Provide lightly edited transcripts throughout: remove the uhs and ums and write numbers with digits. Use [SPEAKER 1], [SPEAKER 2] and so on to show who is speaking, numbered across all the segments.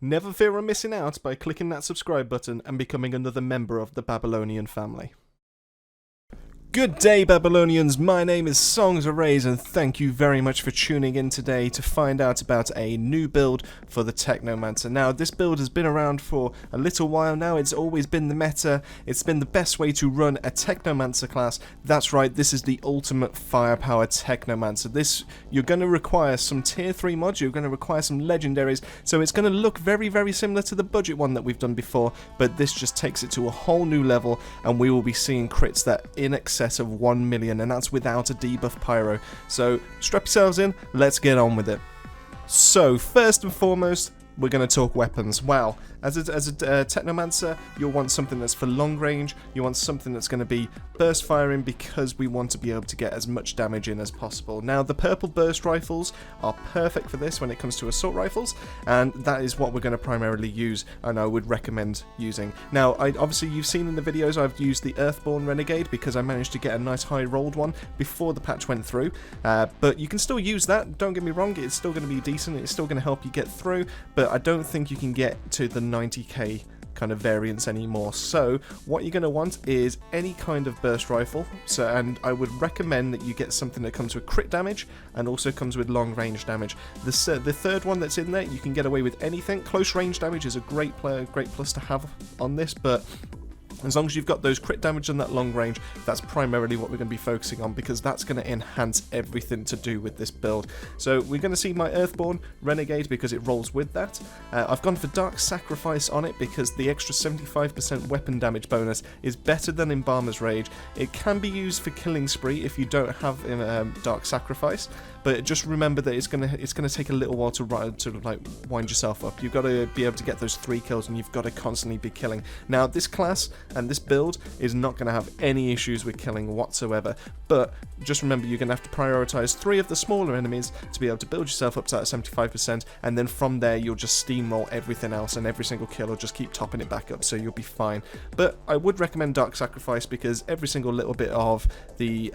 [SPEAKER 1] Never fear of missing out by clicking that subscribe button and becoming another member of the Babylonian family. Good day, Babylonians. My name is Songs of Rays, and thank you very much for tuning in today to find out about a new build for the Technomancer. Now, this build has been around for a little while now. It's always been the meta. It's been the best way to run a Technomancer class. That's right, this is the ultimate firepower Technomancer. You're going to require some tier 3 mods, you're going to require some legendaries, so it's going to look very, very similar to the budget one that we've done before, but this just takes it to a whole new level, and we will be seeing crits that in excess of 1 million, and that's without a debuff pyro. So strap yourselves in, let's get on with it. So first and foremost, we're going to talk weapons. Wow, as a Technomancer, you'll want something that's for long range. You want something that's going to be burst firing, because we want to be able to get as much damage in as possible. Now, the purple burst rifles are perfect for this when it comes to assault rifles, and that is what we're going to primarily use, and I would recommend using. Now, obviously you've seen in the videos I've used the Earthborn Renegade because I managed to get a nice high rolled one before the patch went through, but you can still use that, don't get me wrong, it's still going to be decent, it's still going to help you get through, but I don't think you can get to the 90k kind of variance anymore. So what you're going to want is any kind of burst rifle, and I would recommend that you get something that comes with crit damage and also comes with long range damage. The third one that's in there, you can get away with anything. Close range damage is a great plus to have on this, but as long as you've got those crit damage and that long range, that's primarily what we're going to be focusing on, because that's going to enhance everything to do with this build. So we're going to see my Earthborn Renegade because it rolls with that. I've gone for Dark Sacrifice on it because the extra 75% weapon damage bonus is better than Embalmer's Rage. It can be used for Killing Spree if you don't have Dark Sacrifice, but just remember that it's gonna take a little while to like wind yourself up. You've got to be able to get those 3 kills, and you've got to constantly be killing. Now, this class and this build is not going to have any issues with killing whatsoever, but just remember you're going to have to prioritize 3 of the smaller enemies to be able to build yourself up to that 75%, and then from there you'll just steamroll everything else, and every single kill will just keep topping it back up, so you'll be fine. But I would recommend Dark Sacrifice because every single little bit of the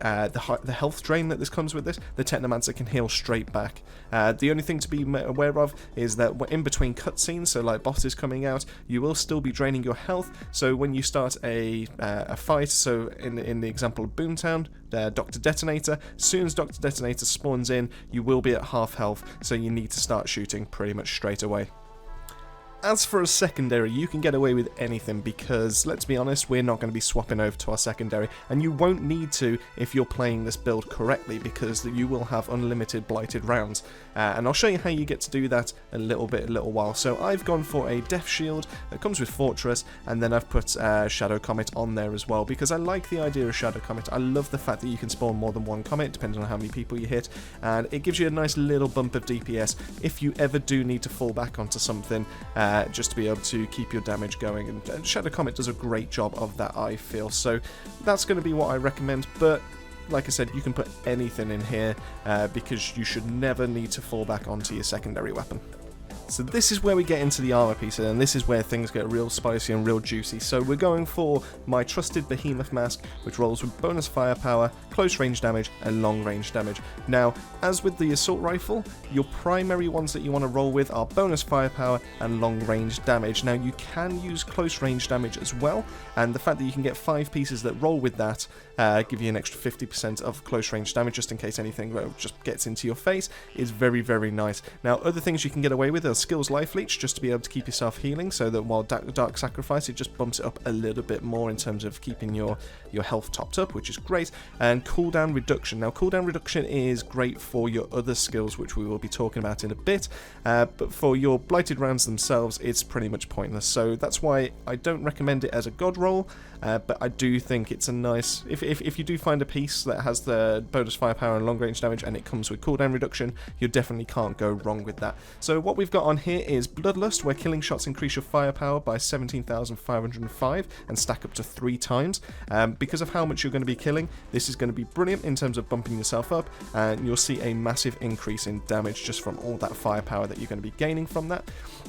[SPEAKER 1] health drain that this comes with this, the Technomancer can heal straight back. The only thing to be aware of is that in between cutscenes, so like bosses coming out, you will still be draining your health, so when you start a fight, so in the example of Boomtown, Dr. Detonator, as soon as Dr. Detonator spawns in, you will be at half health, so you need to start shooting pretty much straight away. As for a secondary, you can get away with anything because, let's be honest, we're not going to be swapping over to our secondary, and you won't need to if you're playing this build correctly, because you will have unlimited blighted rounds, and I'll show you how you get to do that a little while. So I've gone for a Death Shield that comes with Fortress, and then I've put Shadow Comet on there as well because I like the idea of Shadow Comet. I love the fact that you can spawn more than one comet depending on how many people you hit, and it gives you a nice little bump of DPS if you ever do need to fall back onto something, just to be able to keep your damage going, and Shadow Comet does a great job of that, I feel. So that's going to be what I recommend, but like I said, you can put anything in here because you should never need to fall back onto your secondary weapon. So this is where we get into the armor piece, and this is where things get real spicy and real juicy. So we're going for my trusted Behemoth Mask, which rolls with bonus firepower, close range damage, and long range damage. Now, as with the assault rifle, your primary ones that you want to roll with are bonus firepower and long range damage. Now, you can use close range damage as well, and the fact that you can get 5 pieces that roll with that give you an extra 50% of close range damage just in case anything just gets into your face is very, very nice. Now, other things you can get away with are Skills Life Leech, just to be able to keep yourself healing, so that while Dark Sacrifice, it just bumps it up a little bit more in terms of keeping your health topped up, which is great. And Cooldown Reduction. Now, Cooldown Reduction is great for your other skills, which we will be talking about in a bit, but for your Blighted rounds themselves, it's pretty much pointless. So that's why I don't recommend it as a god roll, but I do think it's a nice... If you do find a piece that has the bonus firepower and long range damage and it comes with cooldown reduction, you definitely can't go wrong with that. So what we've got on here is Bloodlust, where killing shots increase your firepower by 17,505 and stack up to 3 times. Because of how much you're going to be killing, this is going to be brilliant in terms of bumping yourself up, and you'll see a massive increase in damage just from all that firepower that you're going to be gaining from that.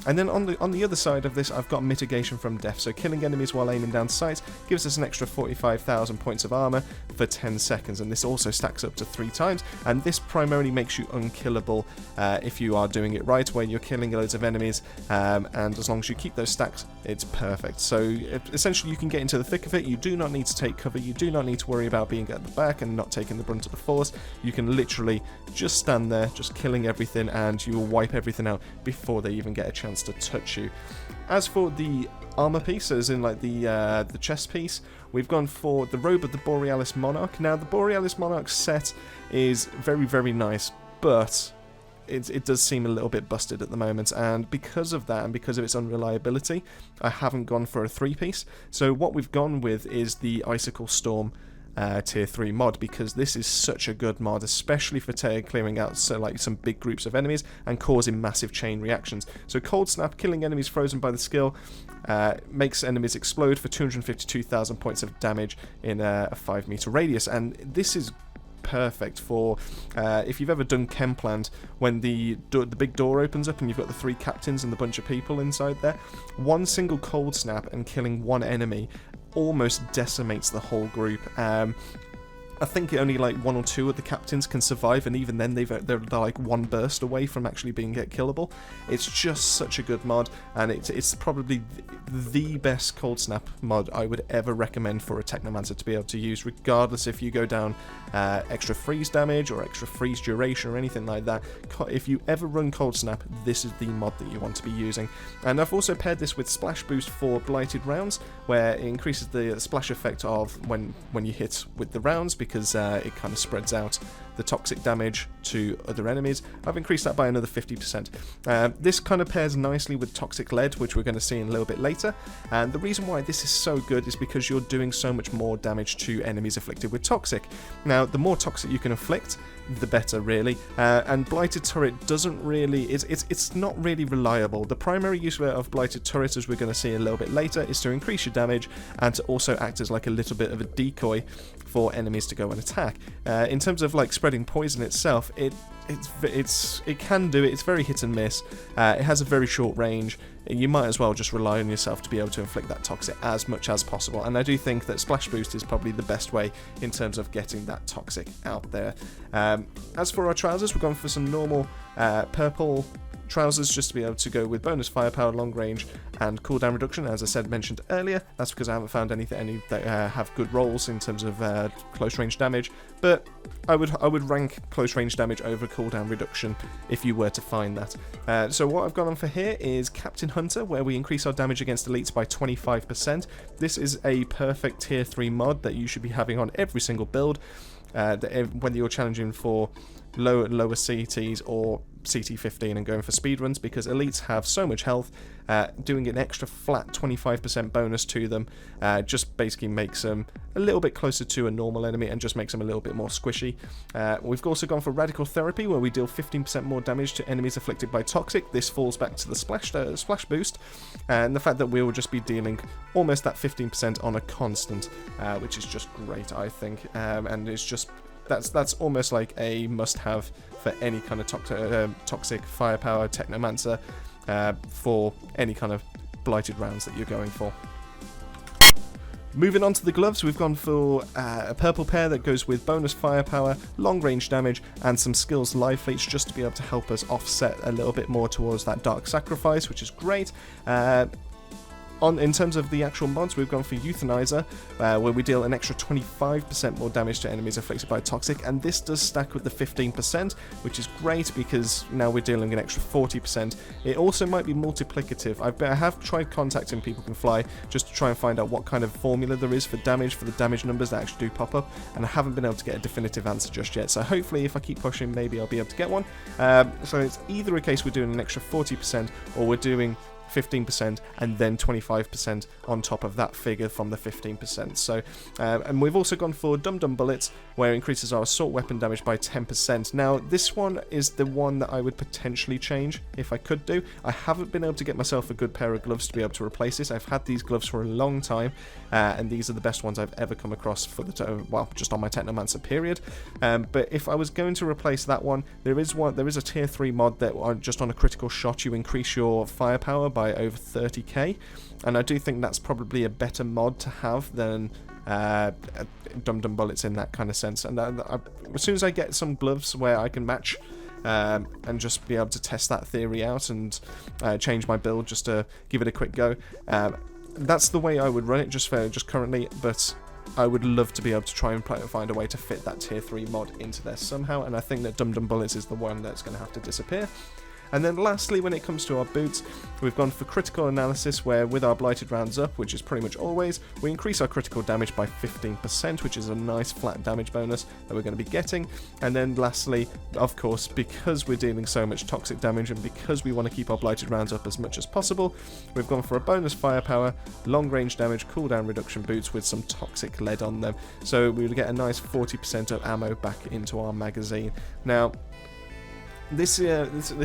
[SPEAKER 1] And then on the other side of this, I've got mitigation from death. So killing enemies while aiming down sights gives us an extra 45,000 points of armor for 10 seconds, and this also stacks up to 3 times, and this primarily makes you unkillable if you are doing it right, where you're killing loads of enemies, and as long as you keep those stacks, it's perfect. So essentially you can get into the thick of it. You do not need to take cover, you do not need to worry about being at the back and not taking the brunt of the force. You can literally just stand there, just killing everything, and you will wipe everything out before they even get a chance to touch you. As for the armor piece, as in like the chest piece, we've gone for the Robe of the Borealis Monarch. Now the Borealis Monarch set is very, very nice, but it does seem a little bit busted at the moment, and because of that and because of its unreliability, I haven't gone for a 3-piece. So what we've gone with is the Icicle Storm tier 3 mod, because this is such a good mod, especially for clearing out like some big groups of enemies and causing massive chain reactions. So Cold Snap, killing enemies frozen by the skill, makes enemies explode for 252,000 points of damage in a 5-meter radius, and this is perfect for if you've ever done Chempland, when the big door opens up and you've got the 3 captains and the bunch of people inside there. One single Cold Snap and killing one enemy almost decimates the whole group. I think only like 1 or 2 of the captains can survive, and even then they're like 1 burst away from actually being killable. It's just such a good mod, and it's probably the best Cold Snap mod I would ever recommend for a Technomancer to be able to use, regardless if you go down extra freeze damage or extra freeze duration or anything like that. If you ever run Cold Snap, this is the mod that you want to be using. And I've also paired this with Splash Boost for blighted rounds, where it increases the splash effect of when you hit with the rounds, because it kind of spreads out the toxic damage to other enemies. I've increased that by another 50%. This kind of pairs nicely with Toxic Lead, which we're going to see in a little bit later, and the reason why this is so good is because you're doing so much more damage to enemies afflicted with Toxic. Now, the more Toxic you can inflict, the better, really. And Blighted Turret doesn't really, it's not really reliable. The primary use of Blighted Turret, as we're going to see a little bit later, is to increase your damage and to also act as like a little bit of a decoy for enemies to go and attack. In terms of like spreading poison itself, it can do it. It's very hit and miss. It has a very short range. You might as well just rely on yourself to be able to inflict that toxic as much as possible, and I do think that Splash Boost is probably the best way in terms of getting that toxic out there. As for our trousers, we're going for some normal purple trousers, just to be able to go with bonus firepower, long range, and cooldown reduction. As I mentioned earlier, that's because I haven't found any that have good rolls in terms of close range damage, but I would rank close range damage over cooldown reduction if you were to find that. So what I've gone on for here is Captain Hunter, where we increase our damage against elites by 25%. This is a perfect tier 3 mod that you should be having on every single build, whether you're challenging for lower CTs or CT15 and going for speedruns, because elites have so much health. Doing an extra flat 25% bonus to them just basically makes them a little bit closer to a normal enemy and just makes them a little bit more squishy. We've also gone for Radical Therapy, where we deal 15% more damage to enemies afflicted by Toxic. This falls back to the Splash Boost, and the fact that we will just be dealing almost that 15% on a constant, which is just great, I think, and it's just that's almost like a must-have for any kind of toxic firepower Technomancer, for any kind of blighted rounds that you're going for. Moving on to the gloves, we've gone for a purple pair that goes with bonus firepower, long range damage, and some skills life leech, just to be able to help us offset a little bit more towards that dark sacrifice, which is great. In terms of the actual mods, we've gone for Euthanizer, where we deal an extra 25% more damage to enemies afflicted by Toxic, and this does stack with the 15%, which is great because now we're dealing an extra 40%. It also might be multiplicative. I have tried contacting People Can Fly just to try and find out what kind of formula there is for the damage numbers that actually do pop up, and I haven't been able to get a definitive answer just yet, so hopefully if I keep pushing, maybe I'll be able to get one. So it's either a case we're doing an extra 40% or we're doing 15%, and then 25% on top of that figure from the 15%. So, and we've also gone for Dum Dum Bullets, where it increases our assault weapon damage by 10%. Now, this one is the one that I would potentially change if I could do. I haven't been able to get myself a good pair of gloves to be able to replace this. I've had these gloves for a long time, and these are the best ones I've ever come across for the well, just on my Technomancer period. But if I was going to replace that one, there is a tier 3 mod that just on a critical shot you increase your firepower by over 30k, and I do think that's probably a better mod to have than Dum Dum Bullets in that kind of sense. And as soon as I get some gloves where I can match and just be able to test that theory out and change my build just to give it a quick go, that's the way I would run it just currently. But I would love to be able to try and find a way to fit that tier 3 mod into there somehow, and I think that Dum Dum Bullets is the one that's going to have to disappear. And then lastly, when it comes to our boots, we've gone for critical analysis, where with our blighted rounds up, which is pretty much always, we increase our critical damage by 15%, which is a nice flat damage bonus that we're going to be getting. And then lastly, of course, because we're dealing so much toxic damage and because we want to keep our blighted rounds up as much as possible, we've gone for a bonus firepower, long range damage, cooldown reduction boots with some toxic lead on them. So we'll get a nice 40% of ammo back into our magazine. Now, this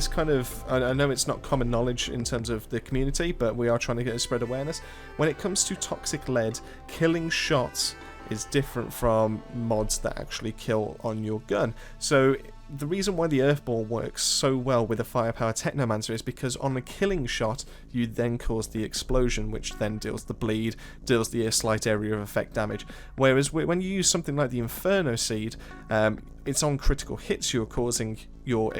[SPEAKER 1] kind of, I know it's not common knowledge in terms of the community, but we are trying to spread awareness. When it comes to toxic lead, killing shots is different from mods that actually kill on your gun. So the reason why the Earthball works so well with a firepower Technomancer is because on a killing shot, you then cause the explosion, which then deals the bleed, deals the slight area of effect damage. Whereas when you use something like the Inferno Seed, it's on critical hits you're causing your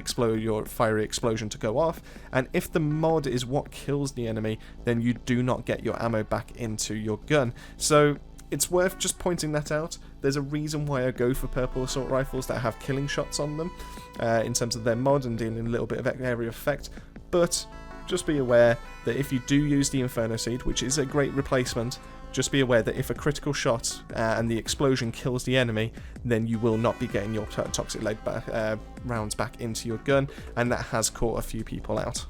[SPEAKER 1] fiery explosion to go off, and if the mod is what kills the enemy, then you do not get your ammo back into your gun. So it's worth just pointing that out. There's a reason why I go for purple assault rifles that have killing shots on them in terms of their mod and dealing a little bit of area effect, but just be aware that if you do use the Inferno Seed, which is a great replacement, just be aware that if a critical shot and the explosion kills the enemy, then you will not be getting your toxic lead rounds back into your gun, and that has caught a few people out.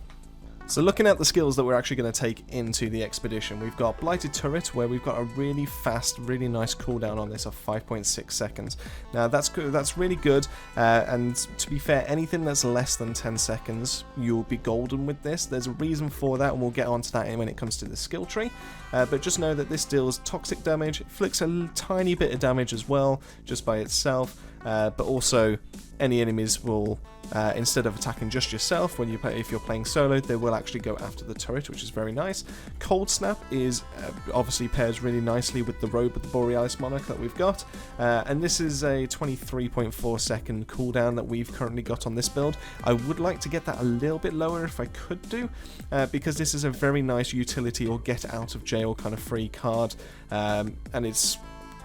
[SPEAKER 1] So looking at the skills that we're actually going to take into the expedition, we've got Blighted Turret, where we've got a really fast, really nice cooldown on this of 5.6 seconds. Now that's good, that's really good, and to be fair, anything that's less than 10 seconds, you'll be golden with this. There's a reason for that, and we'll get onto that when it comes to the skill tree. But just know that this deals toxic damage, inflicts a tiny bit of damage as well, just by itself, but also any enemies will, instead of attacking just yourself, if you're playing solo, they will actually go after the turret, which is very nice. Cold Snap is obviously pairs really nicely with the Robe of the Borealis Monarch that we've got, and this is a 23.4 second cooldown that we've currently got on this build. I would like to get that a little bit lower if I could do, because this is a very nice utility or get out of jail kind of free card, and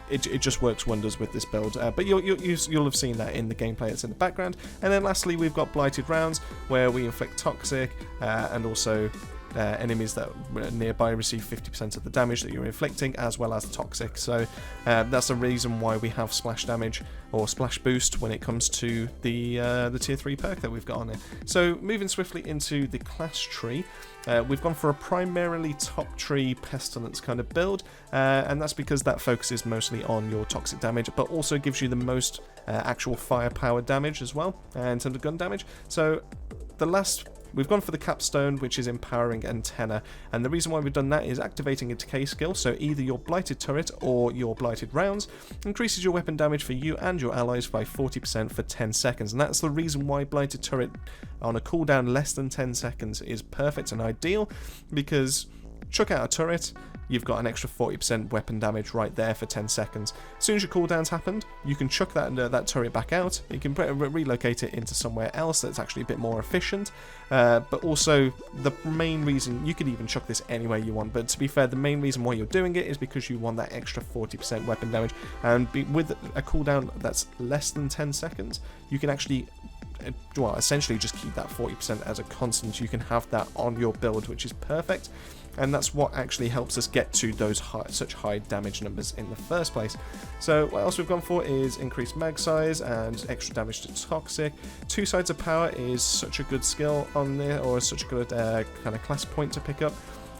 [SPEAKER 1] it just works wonders with this build, but you'll have seen that in the gameplay that's in the background. And then lastly, we've got Blighted Rounds, where we inflict toxic, and also enemies that are nearby receive 50% of the damage that you're inflicting, as well as toxic. So that's the reason why we have splash damage or splash boost when it comes to the tier 3 perk that we've got on it. So moving swiftly into the class tree, we've gone for a primarily top tree pestilence kind of build, and that's because that focuses mostly on your toxic damage, but also gives you the most actual firepower damage as well in terms of gun damage. So we've gone for the capstone, which is empowering antenna, and the reason why we've done that is activating a decay skill, so either your blighted turret or your blighted rounds increases your weapon damage for you and your allies by 40% for 10 seconds, and that's the reason why blighted turret on a cooldown less than 10 seconds is perfect and ideal, because chuck out a turret, you've got an extra 40% weapon damage right there for 10 seconds. As soon as your cooldown's happened, you can chuck that turret back out, you can relocate it into somewhere else that's actually a bit more efficient, but also the main reason, you could even chuck this anywhere you want, but to be fair, the main reason why you're doing it is because you want that extra 40% weapon damage, and with a cooldown that's less than 10 seconds, you can actually well, essentially just keep that 40% as a constant. You can have that on your build, which is perfect. And that's what actually helps us get to those such high damage numbers in the first place. So what else we've gone for is increased mag size and extra damage to toxic. Two Sides of Power is such a good skill on there, or such a good kind of class point to pick up,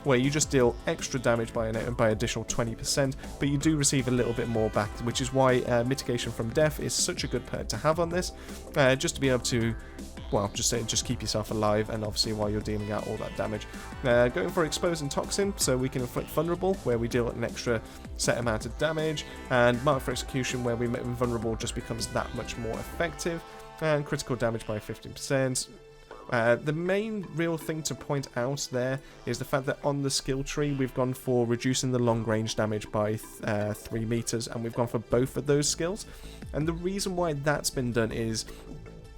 [SPEAKER 1] where you just deal extra damage by additional 20%, but you do receive a little bit more back, which is why mitigation from death is such a good perk to have on this, just to be able to, well, just keep yourself alive, and obviously while you're dealing out all that damage. Going for Expose and Toxin, so we can inflict Vulnerable, where we deal an extra set amount of damage, and Mark for Execution, where we make Vulnerable just becomes that much more effective, and critical damage by 15%. The main real thing to point out there is the fact that on the skill tree we've gone for reducing the long range damage by 3 meters, and we've gone for both of those skills. And the reason why that's been done is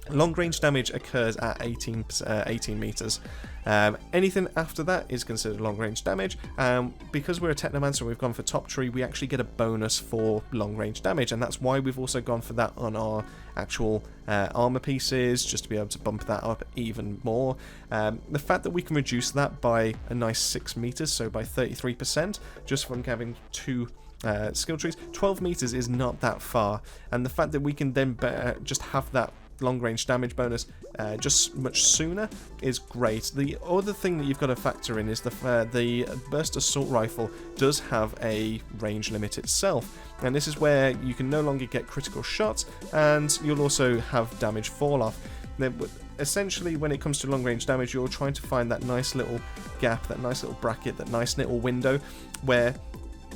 [SPEAKER 1] long range damage occurs at 18 meters. Anything after that is considered long range damage. Because we're a Technomancer and we've gone for top tree, we actually get a bonus for long range damage, and that's why we've also gone for that on our actual armor pieces, just to be able to bump that up even more. The fact that we can reduce that by a nice 6 meters, so by 33%, just from having 2 skill trees, 12 meters is not that far, and the fact that we can then just have that long range damage bonus just much sooner is great. The other thing that you've got to factor in is the burst assault rifle does have a range limit itself, and this is where you can no longer get critical shots, and you'll also have damage fall off. Now, essentially, when it comes to long range damage, you're trying to find that nice little gap, that nice little bracket, that nice little window where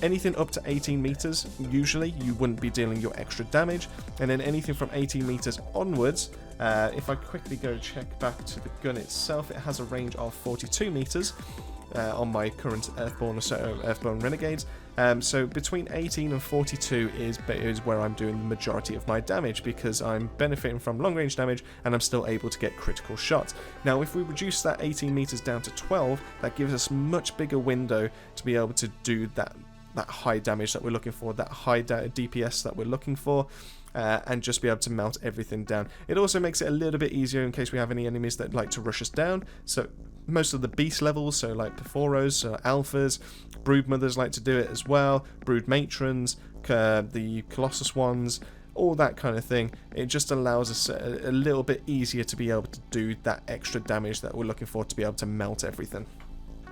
[SPEAKER 1] anything up to 18 meters, usually you wouldn't be dealing your extra damage, and then anything from 18 meters onwards, if I quickly go check back to the gun itself, it has a range of 42 meters on my current Earthborn Renegades. So between 18 and 42 is where I'm doing the majority of my damage, because I'm benefiting from long range damage and I'm still able to get critical shots. Now if we reduce that 18 meters down to 12, that gives us much bigger window to be able to do that high damage that we're looking for, that high DPS that we're looking for, and just be able to melt everything down. It also makes it a little bit easier in case we have any enemies that like to rush us down. So most of the beast levels, so like Perforos, Alphas, Brood Mothers like to do it as well, Brood Matrons, the Colossus ones, all that kind of thing. It just allows us a little bit easier to be able to do that extra damage that we're looking for, to be able to melt everything.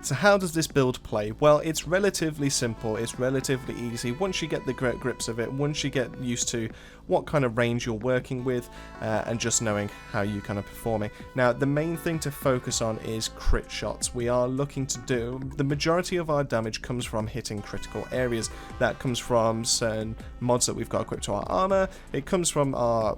[SPEAKER 1] So how does this build play? Well, it's relatively simple, it's relatively easy. Once you get the grips of it, once you get used to what kind of range you're working with, and just knowing how you kind of performing. Now, the main thing to focus on is crit shots. We are looking to do, the majority of our damage comes from hitting critical areas. That comes from certain mods that we've got equipped to our armor. It comes from our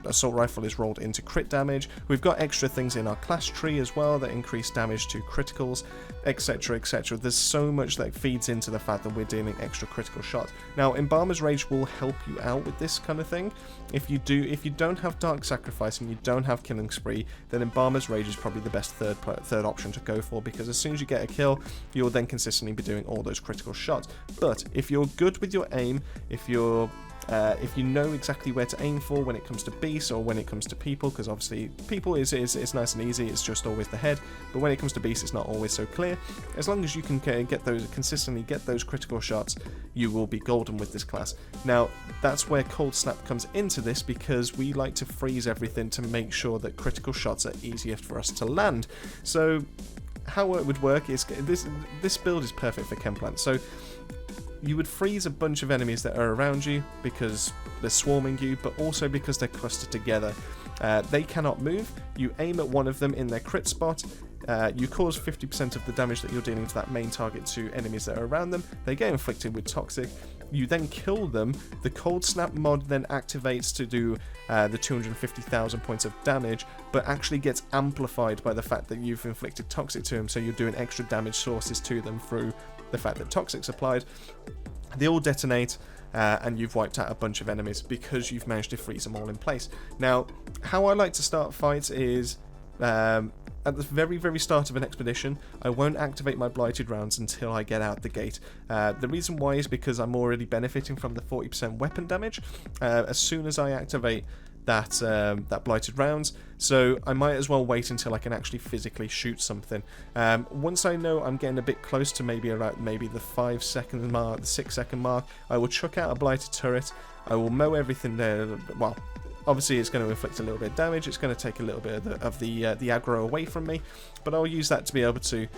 [SPEAKER 1] assault rifle is rolled into crit damage. We've got extra things in our class tree as well that increase damage to criticals, etc, etc. There's so much that feeds into the fact that we're dealing extra critical shots. Now, Embalmer's Rage will help you out with this kind of thing. If you don't have Dark Sacrifice and you don't have Killing Spree, then Embalmer's Rage is probably the best third option to go for, because as soon as you get a kill, you'll then consistently be doing all those critical shots. But if you're good with your aim, if you know exactly where to aim for when it comes to beasts or when it comes to people, because obviously people is nice and easy, it's just always the head, but when it comes to beasts it's not always so clear. As long as you can consistently get those critical shots, you will be golden with this class. Now that's where Cold Snap comes into this, because we like to freeze everything to make sure that critical shots are easier for us to land. So how it would work is this build is perfect for Chemplant. So you would freeze a bunch of enemies that are around you because they're swarming you, but also because they're clustered together. They cannot move. You aim at one of them in their crit spot. You cause 50% of the damage that you're dealing to that main target to enemies that are around them. They get inflicted with Toxic. You then kill them. The Cold Snap mod then activates to do the 250,000 points of damage, but actually gets amplified by the fact that you've inflicted Toxic to them, so you're doing extra damage sources to them through the fact that Toxic's applied. They all detonate, and you've wiped out a bunch of enemies because you've managed to freeze them all in place. Now, how I like to start fights is at the very, very start of an expedition, I won't activate my blighted rounds until I get out the gate. The reason why is because I'm already benefiting from the 40% weapon damage. As soon as I activate that blighted rounds, so I might as well wait until I can actually physically shoot something. Once I know I'm getting a bit close to maybe the 5 second mark, the 6 second mark, I will chuck out a blighted turret. I will mow everything there. Well, obviously it's going to inflict a little bit of damage, it's going to take a little bit of the aggro away from me, but I'll use that to be able to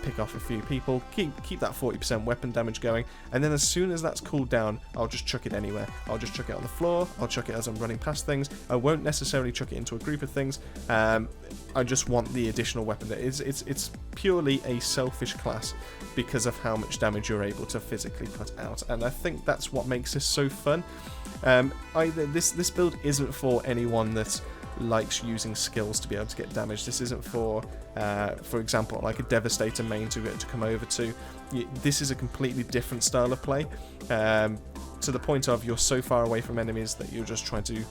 [SPEAKER 1] pick off a few people, keep that 40% weapon damage going, and then as soon as that's cooled down, I'll just chuck it anywhere. I'll just chuck it on the floor, I'll chuck it as I'm running past things. I won't necessarily chuck it into a group of things. I just want the additional weapon. It's purely a selfish class because of how much damage you're able to physically put out, and I think that's what makes this so fun. This build isn't for anyone that likes using skills to be able to get damage. This isn't for example, like a Devastator main to come over to. This is a completely different style of play, to the point of you're so far away from enemies that you're just trying to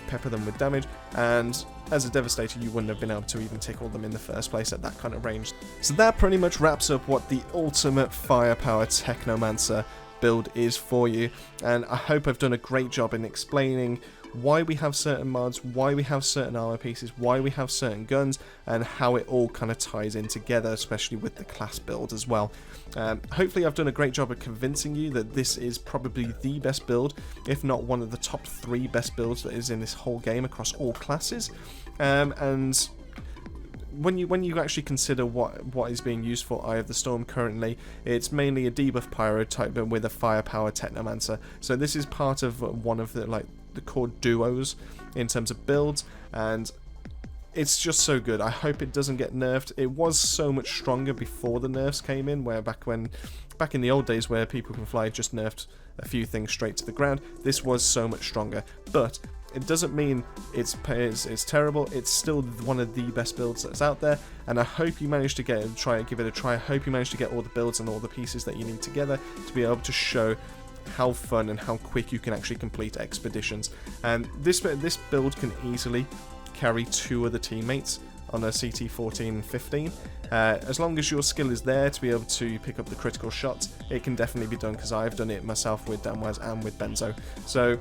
[SPEAKER 1] pepper them with damage, and as a Devastator you wouldn't have been able to even tickle them in the first place at that kind of range. So that pretty much wraps up what the ultimate firepower Technomancer build is for you, and I hope I've done a great job in explaining why we have certain mods, why we have certain armor pieces, why we have certain guns, and how it all kind of ties in together, especially with the class build as well. Hopefully I've done a great job of convincing you that this is probably the best build, if not one of the top 3 best builds that is in this whole game across all classes. And when you actually consider what is being used for Eye of the Storm currently, it's mainly a debuff pyro type but with a firepower Technomancer. So this is part of one of the core duos in terms of builds, and it's just so good. I hope it doesn't get nerfed. It was so much stronger before the nerfs came in, where back in the old days where People Can Fly just nerfed a few things straight to the ground. This was so much stronger, but it doesn't mean it's terrible. It's still one of the best builds that's out there, and I hope you managed to give it a try. I hope you managed to get all the builds and all the pieces that you need together to be able to show how fun and how quick you can actually complete expeditions. And this build can easily carry 2 other teammates on a CT-14-15. As long as your skill is there to be able to pick up the critical shots, it can definitely be done, because I've done it myself with Damwaz and with Benzo. So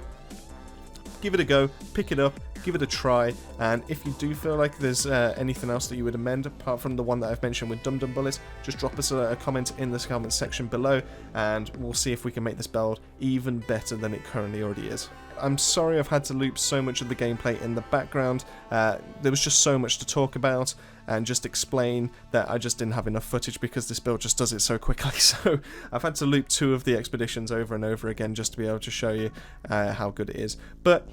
[SPEAKER 1] give it a go, pick it up, give it a try, and if you do feel like there's anything else that you would amend apart from the one that I've mentioned with Dum Dum Bullets, just drop us a comment in the comment section below, and we'll see if we can make this build even better than it currently already is. I'm sorry I've had to loop so much of the gameplay in the background. There was just so much to talk about and just explain that I just didn't have enough footage because this build just does it so quickly. So I've had to loop 2 of the expeditions over and over again just to be able to show you how good it is. But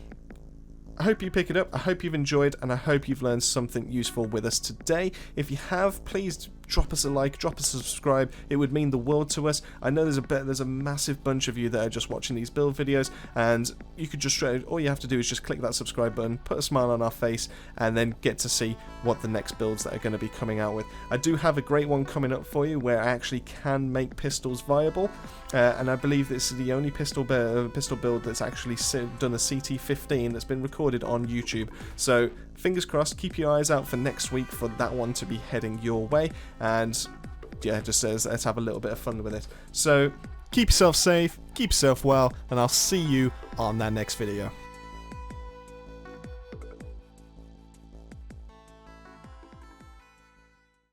[SPEAKER 1] I hope you pick it up, I hope you've enjoyed, and I hope you've learned something useful with us today. If you have, please drop us a like, drop us a subscribe. It would mean the world to us. I know there's a massive bunch of you that are just watching these build videos, and you could just all you have to do is just click that subscribe button, put a smile on our face, and then get to see what the next builds that are going to be coming out with. I do have a great one coming up for you where I actually can make pistols viable, and I believe this is the only pistol build that's actually done a CT-15 that's been recorded on YouTube. So fingers crossed, keep your eyes out for next week for that one to be heading your way, and yeah, just says let's have a little bit of fun with it. So keep yourself safe, keep yourself well, and I'll see you on that next video.